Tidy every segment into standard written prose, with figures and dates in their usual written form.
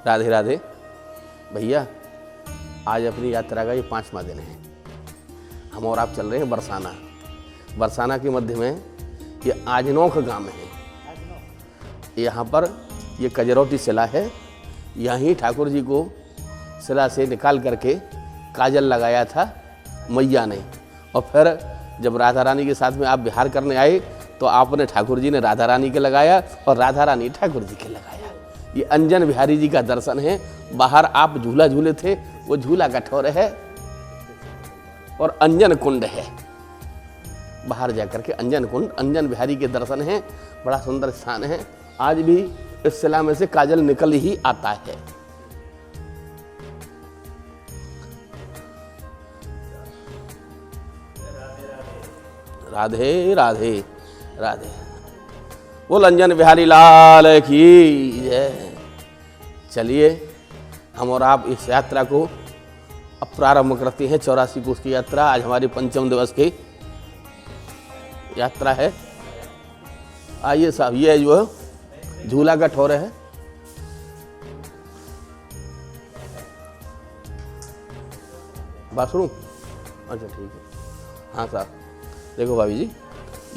राधे राधे भैया, आज अपनी यात्रा का ये 5वां दिन है। हम और आप चल रहे हैं बरसाना। बरसाना के मध्य में ये आजनोख गांव है। यहाँ पर ये कजरौती शिला है। यहीं ठाकुर जी को शिला से निकाल करके काजल लगाया था मैया ने, और फिर जब राधा रानी के साथ में आप विहार करने आए तो आपने ठाकुर जी ने राधा रानी के लगाया और राधा रानी ठाकुर जी के लगाया। ये अंजन बिहारी जी का दर्शन है। बाहर आप झूला झूले थे, वो झूला कठोर है और अंजन कुंड है। बाहर जाकर के अंजन कुंड, अंजन बिहारी के दर्शन है। बड़ा सुंदर स्थान है। आज भी इस शिला में से काजल निकल ही आता है। राधे राधे राधे। बोल अंजन बिहारी लाल की जय। चलिए हम और आप इस यात्रा को अब प्रारंभ करते हैं। 84 कोस की यात्रा आज हमारी 5वें दिवस की यात्रा है। आइए साहब, ये जो झूला का ठोर है। बाथरूम, अच्छा ठीक है। हाँ साहब, देखो भाभी जी,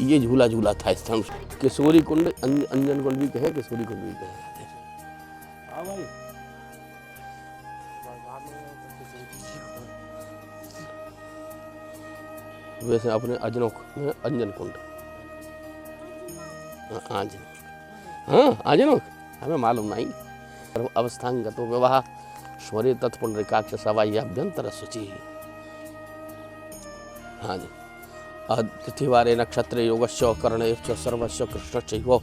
ये झूला झूला था स्थान। किशोरी कुंड, अंजन कुंड भी कहे, किशोरी कुंड भी कहे। हाँ भाई, वैसे अपने अजनोक में अंजन कुंड, हाँ अजनोक हमें मालूम नहीं। अवस्थांगतो विवाह स्वरे तत्पुंडरीकाक्ष सवाह्याभ्यंतर शुचि। हाँ जी। तिथिवारे नक्षत्रे योगस्य करणे सर्वस्य कृष्णचैव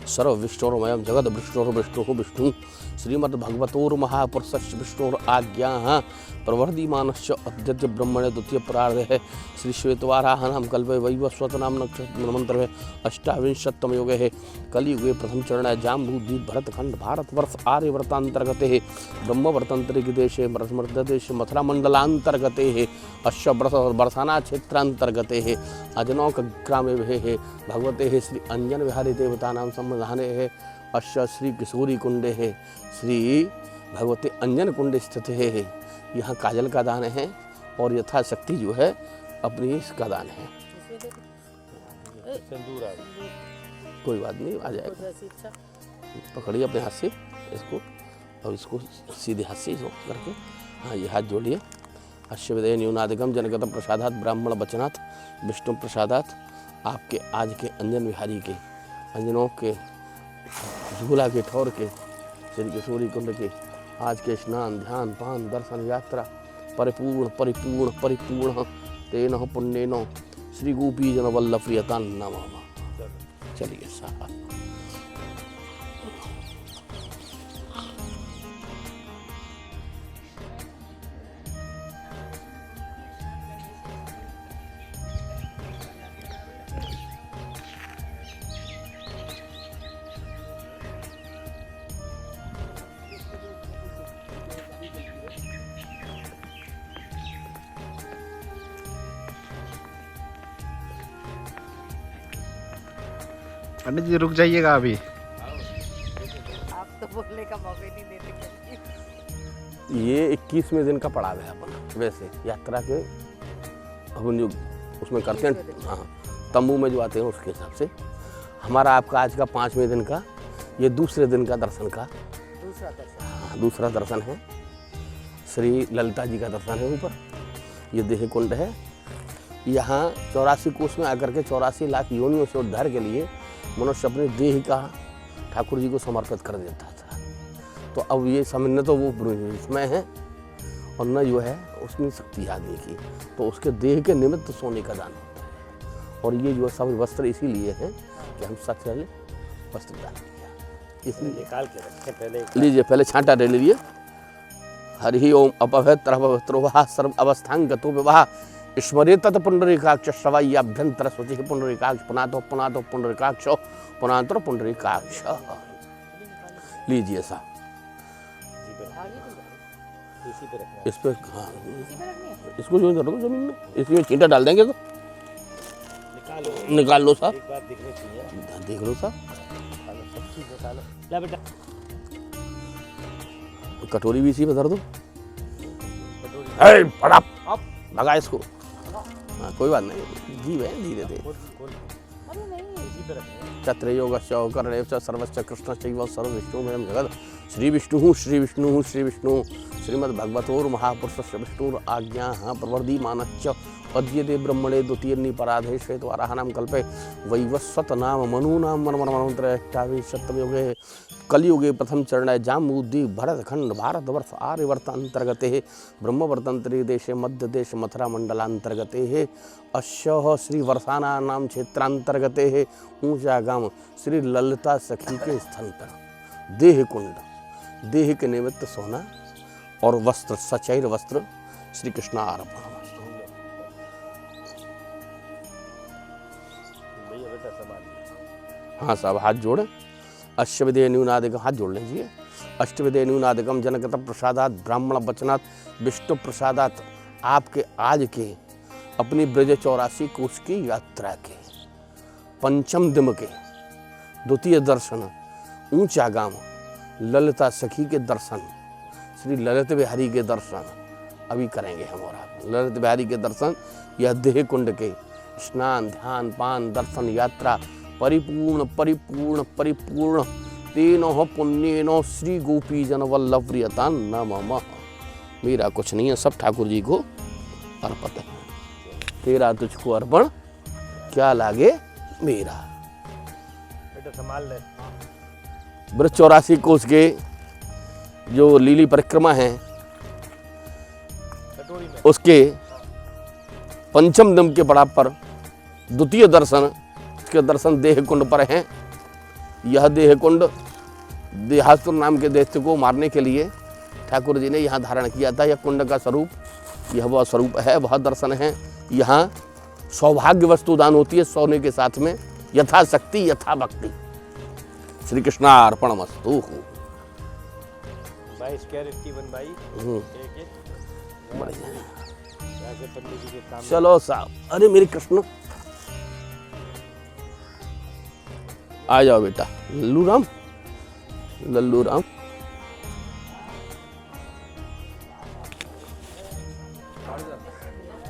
सर्व विष्णुर्मयं जगद विष्णुर्विष्णुः विष्णु श्रीमद्भगवतोर्महापुरुषस्य विष्णुर् आज्ञा प्रवर्धिमानस्य अद्य ब्रह्मणे द्वितीय प्रार्धे श्री श्वेतवाराहनाम कल्पे वैवस्वत नाम नक्षत्र मंत्र अष्टाविंशतम युगे है कलियुगे प्रथम चरण जाम्बूद्वीप भरतखंड भारतवर्ष आर्यवर्तांतर्गते है ब्रह्मवर्तंतरिक देशे मध्यदेश मथुरा मंडलांतर्गते है अश्व बरसाना क्षेत्रांतर्गते है अजनौक ग्रामे है भगवते है श्री अंजन बिहारी देवता नाम संबंधाने है अश्व श्री किशोरी कुंडे है श्री भगवते अंजन कुंड स्थित है। यहाँ काजल का दान है और यथाशक्ति जो है अपनी इसका दान है। कोई बात नहीं, आ जाएगा। पकड़िए अपने हाथ से इसको और इसको सीधे हाथ से करके, हाँ ये हाथ जोड़िए। अश्वदय न्यूनादिगम जनगत प्रसादात ब्राह्मण वचनात् विष्णु प्रसादात। आपके आज के अंजन बिहारी के अंजनों के झूला के ठौर के श्री किशोरी कुंड के आज के स्नान ध्यान पान दर्शन यात्रा परिपूर्ण परिपूर्ण परिपूर्ण तेन पुण्येन श्री गोपी जन वल्लभ प्रियता नमः। चलिए साहब, पंडित जी रुक जाइएगा अभी। आप तो बोलने का मौका ही नहीं देते। ये 21वें दिन का पड़ाव है अपना। वैसे यात्रा के अपन जो उसमें करते हैं, हाँ तंबू में जो आते हैं उसके हिसाब से हमारा आपका आज का 5वें दिन का ये दूसरे दिन का दर्शन का दूसरा दर्शन है। श्री ललिता जी का दर्शन है। ऊपर ये देह कुंड है। यहाँ 84 कोस में आकर के 84 लाख योनियों से उद्धार के लिए मनुष्य अपने देह का ठाकुर जी को समर्पित कर देता था। तो अब ये समझने तो वो इसमें है और न जो है उसमें शक्ति आदमी की, तो उसके देह के निमित्त सोने का दान होता है। और ये जो सब वस्त्र इसीलिए है कि हम सबसे पहले वस्त्र दान किया, इसलिए निकाल के रखे। पहले लीजिए, पहले छांटा ले लीजिए। हरि ओम अपवित्र पवित्रो सर्व अवस्थांगतो विवाह स्मरे तत् पुंडरीकाक्ष सवाह्याभ्यंतर शुचि पुंडरीकाक्ष पुनातो पुनातो पुंडरीकाक्ष पुनातर पुंडरीकाक्ष। लीजिए साहब, इसी पे रखना। इस पे हाँ, इसको जो कर दो जमीन में, इसमें चींटा डाल देंगे तो निकाल लो साहब। एक बात दिखनी चाहिए। देख लो साहब, सब चीज निकालो। ला बेटा, कटोरी भी इसी पे धर दो। कटोरी है बड़ा अब लगा इसको। हाँ कोई बात नहीं, जीव है धीरे धीरे। खोल खोल अरे नहीं इसी पे रखना है। चत्रयोगस्य कर्णेव च सर्वस्य कृष्णश्चैव सर्वविष्णुमयं जगत् श्री विष्णु श्री विष्णु श्री विष्णु श्रीमद्भगवतोर्महापुरुषस्य विष्णुर आज्ञा प्रवर्धीमानश्च पद्यते ब्रह्मणे द्वितीयन्निपराधे श्वेतवाराहनां कल्पे वैवस्वत नाम मनूनां मनमन्त्रष्टाविंशतमयुगे कलियुगे प्रथम चरणे जाम्बूद्वीप भरतखंड भारतवर्ष आर्यवर्त अंतर्गते ब्रह्मवर्तंतरी देशे मध्य देश मथुरा मंडलांतर्गते अश्य श्री वर्षाना नाम क्षेत्रांतर्गते ऊंचा गांव श्री ललिता सखी के स्थान पर देह कुंड, देह के निमित्त सोना और वस्त्र सचैर वस्त्र श्री कृष्णार्पण। भैया बेटा संभाल। हाँ साहब हाथ जोड़े। अष्टविधेय न्यूनादिकम, हाथ जोड़ लीजिए। अष्टविधेय न्यूनादिकम जनकत प्रसादात ब्राह्मण वचनात् विष्णु प्रसादात आपके आज के अपनी ब्रज 84 कोष की यात्रा के पंचम दिन के द्वितीय दर्शन ऊंचा गांव ललिता सखी के दर्शन, श्री ललित बिहारी के दर्शन अभी करेंगे हम और आप। ललित बिहारी के दर्शन यह देह कुंड के स्नान ध्यान पान दर्शन यात्रा परिपूर्ण परिपूर्ण परिपूर्ण तेनो पुण्यनो श्री गोपी जन वल्लभ प्रियता नमः। मेरा कुछ नहीं है, सब ठाकुर जी को अर्पित है। तेरा तुझको अर्पण क्या लागे मेरा। बेटा संभाल ले। ब्रज 84 कोष के जो लीली परिक्रमा है कटोरी में उसके पंचम दिन के पड़ाव पर द्वितीय दर्शन के दर्शन देह कुंड पर हैं। यह देह कुंड देहासुर नाम के दैत्य को मारने के लिए ठाकुर जी ने यहाँ धारण किया था। यह कुंड का स्वरूप यह वह स्वरूप है, वह दर्शन है। यहाँ सौभाग्य वस्तु दान होती है सोने के साथ में, यथा शक्ति यथा भक्ति। श्री कृष्णार्पणमस्तु। 22 कैरेट की बनवाई एक एक बढ़िया। यहाँ से पंडित जी के सामने। चलो साहब, अरे मेरे कृष्ण आ जाओ बेटा। लल्लू राम, लल्लू राम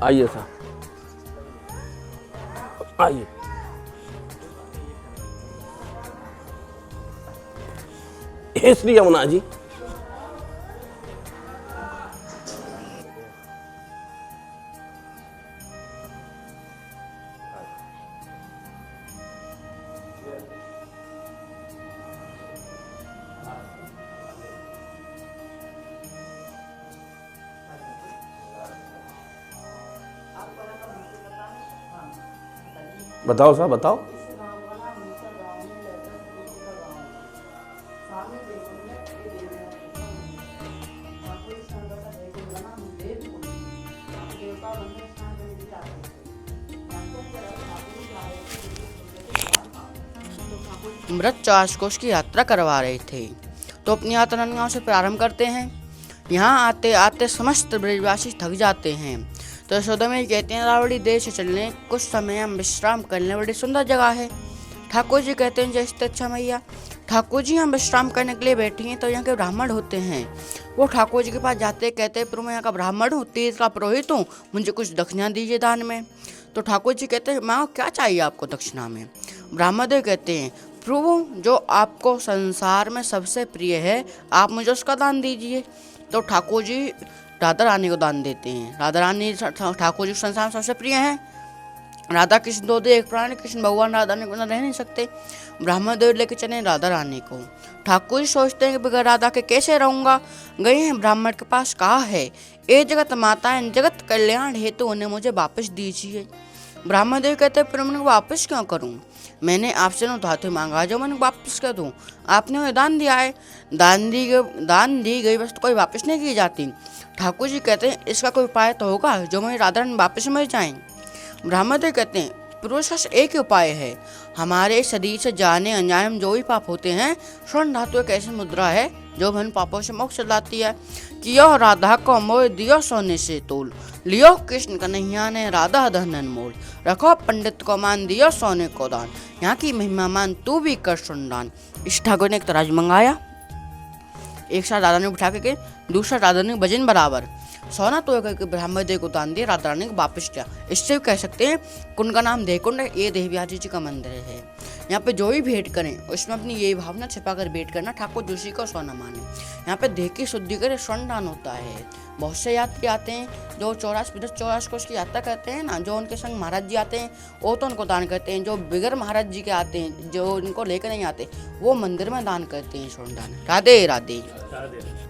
आइए साहब, आइए। हे श्री यमुना जी, बताओ साहब बताओ। ब्रज 84 कोष की यात्रा करवा रहे थे तो अपनी यात्रा गांव से प्रारंभ करते हैं। यहाँ आते आते समस्त ब्रजवासी थक जाते हैं तो यशोदा में कहते हैं रावड़ी देश से चलने कुछ समय हम विश्राम करने, बड़ी सुंदर जगह है। ठाकुर जी कहते हैं जैसे अच्छा मैया। ठाकुर जी हम विश्राम करने के लिए बैठी हैं तो यहाँ के ब्राह्मण होते हैं, वो ठाकुर जी के पास जाते कहते हैं प्रभु मैं यहाँ का ब्राह्मण हूँ, तीर्थ का पुरोहित हूँ, मुझे कुछ दक्षिणा दीजिए दान में। तो ठाकुर जी कहते हैं माँ क्या चाहिए आपको दक्षिणा में। ब्राह्मण देव कहते हैं प्रभु जो आपको संसार में सबसे प्रिय है आप मुझे उसका दान दीजिए। तो ठाकुर जी राधा रानी को दान देते हैं। राधा रानी ठाकुर जी संसार में सबसे प्रिय हैं। राधा कृष्ण दो दे एक प्राण, कृष्ण भगवान राधा रानी को रह नहीं सकते। ब्राह्मण देव लेके चले राधा रानी को। ठाकुर जी सोचते हैं कि बगैर राधा के कैसे रहूँगा। गए हैं ब्राह्मण के पास, कहा है ए जगत माता है, जगत कल्याण हेतु उन्हें मुझे वापस दीजिए। ब्राह्मण देव कहते हैं मैं वापस क्यों करूँ, मैंने आपसे न धातु मांगा जो मैंने वापस कर दूँ। आपने उन्हें दान दिया है, दान दी गई वस्तु कोई वापस नहीं की जाती। ठाकुर जी कहते हैं इसका कोई उपाय तो होगा जो मेरी राधा रानी वापस मिल जाएं। ब्राह्मण देव कहते हैं पुरुष का एक ही उपाय है, हमारे शरीर से जाने अनजाने में जो भी पाप होते हैं, स्वर्ण धातु एक ऐसी मुद्रा है जो मन पापों से मोक्ष दिलाती है। कियो राधा को मोह दियो सोने से तोल, लियो कृष्ण कन्हैया ने राधा धनन मोल, रखो पंडित को मान दियो सोने को दान, यहाँ की महिमा मान तू भी कर सुनदान। इस ठाकुर ने एक तराजू मंगाया, एक साथ राधा रानी को बिठा के दूसरा राधा रानी को वजन बराबर सोना तो करके ब्रह्मदेव को दान दिया, राधा रानी को वापस किया। इससे कह सकते हैं कुंड का नाम देवकुंड है। ये देवव्यास जी का मंदिर है। यहाँ पे जो भी भेंट करें उसमें अपनी ये भावना छिपा कर भेंट करना, ठाकुर जोशी को सोना माने। यहाँ पे देह की शुद्धि कर स्वर्ण दान होता है। बहुत से यात्री आते हैं जो 84 कोष की यात्रा करते हैं ना, जो उनके संग महाराज जी आते हैं वो तो उनको दान करते हैं। जो बिगर महाराज जी के आते हैं, जो उनको लेकर नहीं आते, वो मंदिर में दान करते हैं स्वर्ण दान। राधे राधे। राधे।